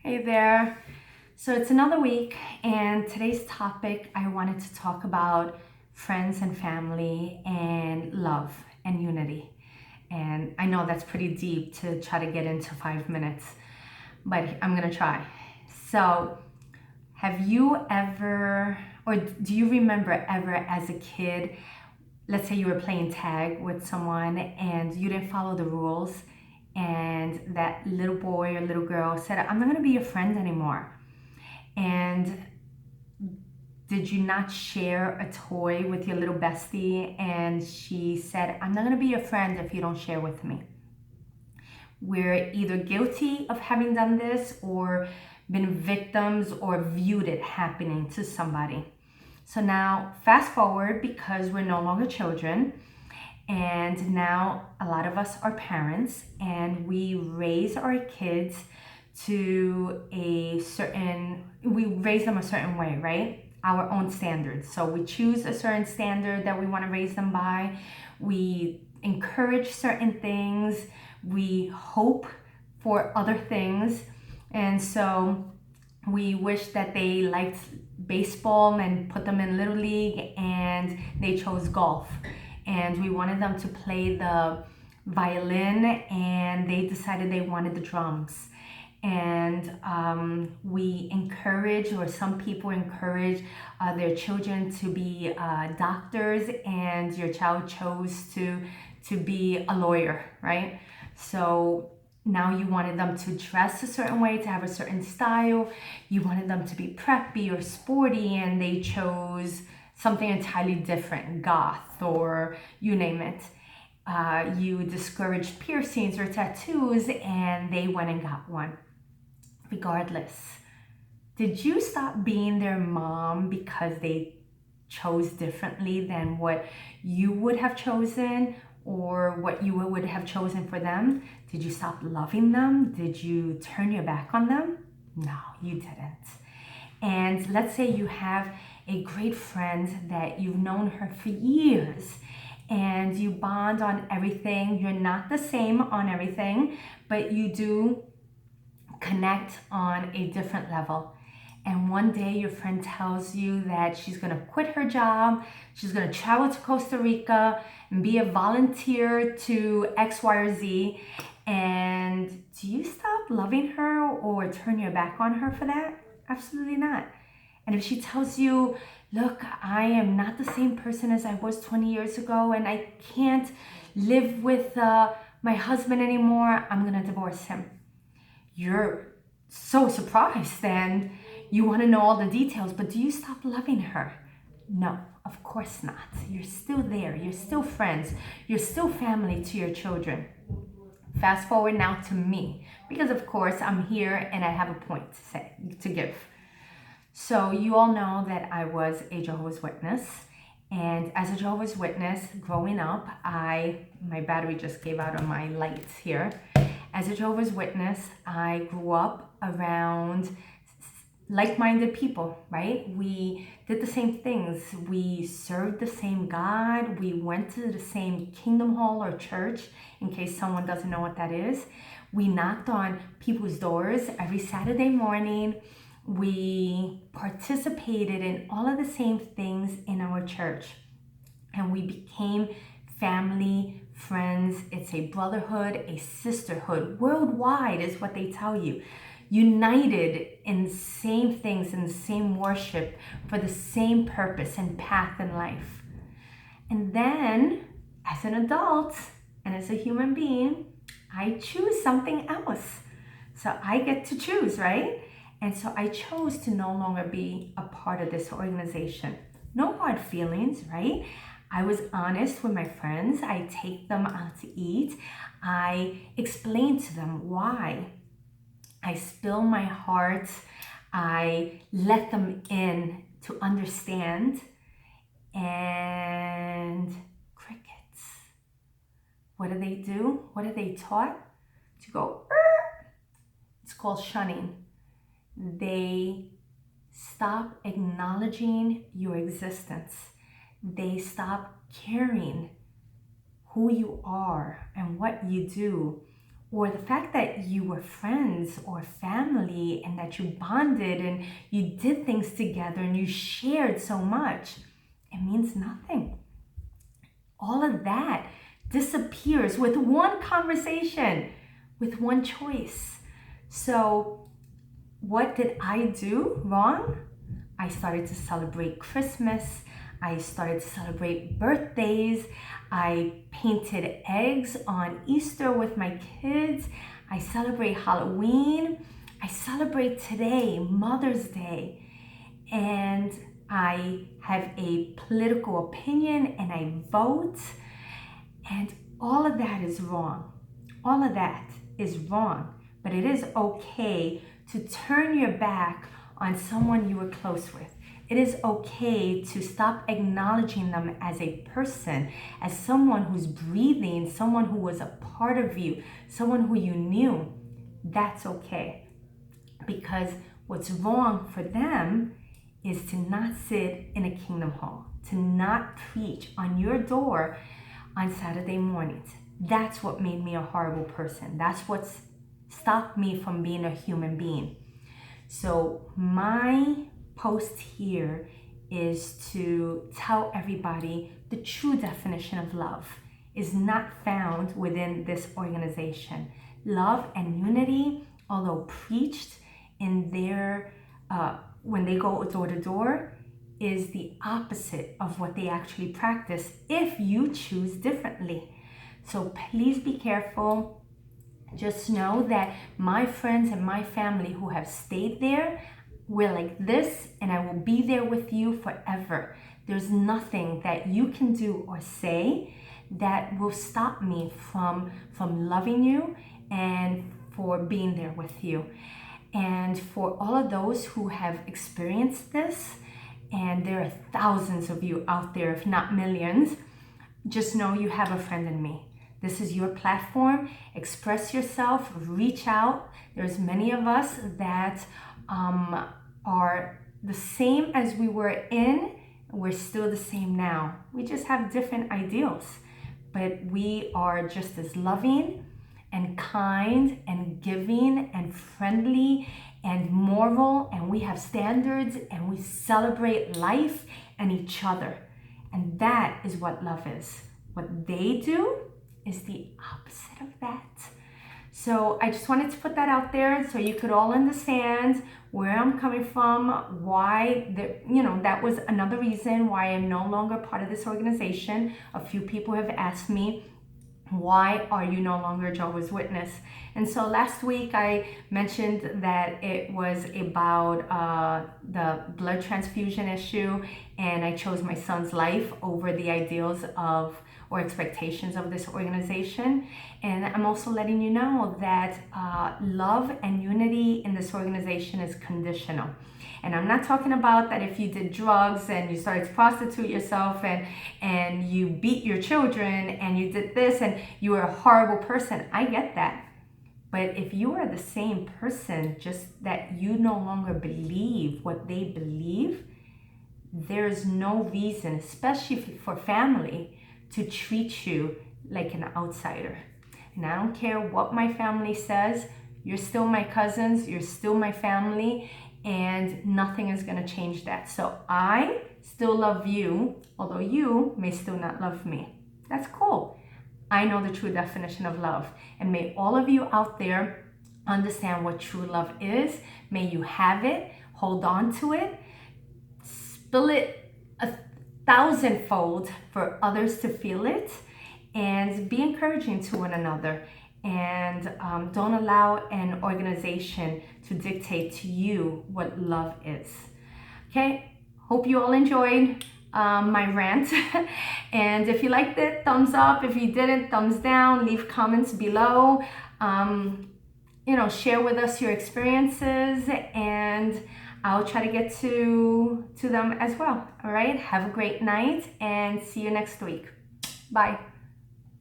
Hey there. So it's another week, and today's topic I wanted to talk about friends and family and love and unity. And I know that's pretty deep to try to get into 5 minutes, but I'm gonna try. So, have you ever, or do you remember ever as a kid, let's say you were playing tag with someone and you didn't follow the rules, and that little boy or little girl said, I'm not gonna be your friend anymore. And did you not share a toy with your little bestie? And she said, I'm not gonna be your friend if you don't share with me. We're either guilty of having done this or been victims or viewed it happening to somebody. So now, fast forward, because we're no longer children, and now a lot of us are parents, and we raise our kids we raise them a certain way, right? Our own standards. So we choose a certain standard that we want to raise them by. We encourage certain things. We hope for other things. And so we wish that they liked baseball and put them in Little League, and they chose golf. And we wanted them to play the violin, and they decided they wanted the drums. And we encourage, or some people encourage, their children to be doctors, and your child chose to be a lawyer, right? So now you wanted them to dress a certain way, to have a certain style. You wanted them to be preppy or sporty, and they chose something entirely different, goth, or you name it. You discouraged piercings or tattoos, and they went and got one. Regardless, did you stop being their mom because they chose differently than what you would have chosen or what you would have chosen for them? Did you stop loving them? Did you turn your back on them? No, you didn't. And let's say you have a great friend that you've known her for years, and you bond on everything. You're not the same on everything, but you do connect on a different level. And one day your friend tells you that she's gonna quit her job, she's gonna travel to Costa Rica and be a volunteer to X, Y, or Z. And do you stop loving her or turn your back on her for that? Absolutely not. And if she tells you, look, I am not the same person as I was 20 years ago, and I can't live with my husband anymore, I'm gonna divorce him. You're so surprised and you want to know all the details, but do you stop loving her? No, of course not. You're still there. You're still friends. You're still family to your children. Fast forward now to me, because of course I'm here and I have a point to give. So you all know that I was a Jehovah's Witness. And as a Jehovah's Witness, growing up, my battery just gave out on my lights here. As a Jehovah's Witness, I grew up around like-minded people, right? We did the same things. We served the same God. We went to the same kingdom hall or church, in case someone doesn't know what that is. We knocked on people's doors every Saturday morning. We participated in all of the same things in our church, and we became family, friends. It's a brotherhood, a sisterhood. Worldwide is what they tell you. United in the same things, in the same worship, for the same purpose and path in life. And then, as an adult and as a human being, I choose something else. So I get to choose, right? And so I chose to no longer be a part of this organization. No hard feelings, right? I was honest with my friends. I take them out to eat. I explain to them why. I spill my heart. I let them in to understand. And crickets. What do? What are they taught? To go, it's called shunning. They stop acknowledging your existence. They stop caring who you are and what you do or the fact that you were friends or family and that you bonded and you did things together and you shared so much, it means nothing. All of that disappears with one conversation, with one choice. So what did I do wrong? I started to celebrate Christmas. I started to celebrate birthdays. I painted eggs on Easter with my kids. I celebrate Halloween. I celebrate today, Mother's Day. And I have a political opinion and I vote. And all of that is wrong. All of that is wrong. But it is okay to turn your back on someone you were close with. It is okay to stop acknowledging them as a person, as someone who's breathing, someone who was a part of you, someone who you knew. That's okay. Because what's wrong for them is to not sit in a kingdom hall, to not preach on your door on Saturday mornings. That's what made me a horrible person. That's what's stopped me from being a human being. So my post here is to tell everybody the true definition of love is not found within this organization. Love and unity, although preached in their when they go door to door, is the opposite of what they actually practice if you choose differently. So please be careful. Just know that my friends and my family who have stayed there, we're like this, and I will be there with you forever. There's nothing that you can do or say that will stop me from loving you and for being there with you. And for all of those who have experienced this, and there are thousands of you out there, if not millions, just know you have a friend in me. This is your platform. Express yourself, reach out. There's many of us that are the same as we were in. We're still the same now. We just have different ideals, but we are just as loving and kind and giving and friendly and moral, and we have standards, and we celebrate life and each other. And that is what love is. What they do is the opposite of that. So I just wanted to put that out there so you could all understand where I'm coming from, why that was another reason why I'm no longer part of this organization. A few people have asked me, why are you no longer a Jehovah's Witness? And so last week I mentioned that it was about the blood transfusion issue, and I chose my son's life over the ideals of or expectations of this organization. And I'm also letting you know that love and unity in this organization is conditional. And I'm not talking about that if you did drugs and you started to prostitute yourself and you beat your children and you did this and you were a horrible person. I get that. But if you are the same person, just that you no longer believe what they believe, there's no reason, especially for family, to treat you like an outsider. And I don't care what my family says, you're still my cousins, you're still my family, and nothing is gonna change that. So I still love you, although you may still not love me. That's cool. I know the true definition of love. And may all of you out there understand what true love is. May you have it, hold on to it, spill it 1,000-fold for others to feel it, and be encouraging to one another. And don't allow an organization to dictate to you what love is. Okay, hope you all enjoyed my rant. And if you liked it, thumbs up. If you didn't, thumbs down. Leave comments below. Share with us your experiences, and I'll try to get to them as well. All right, have a great night and see you next week. Bye.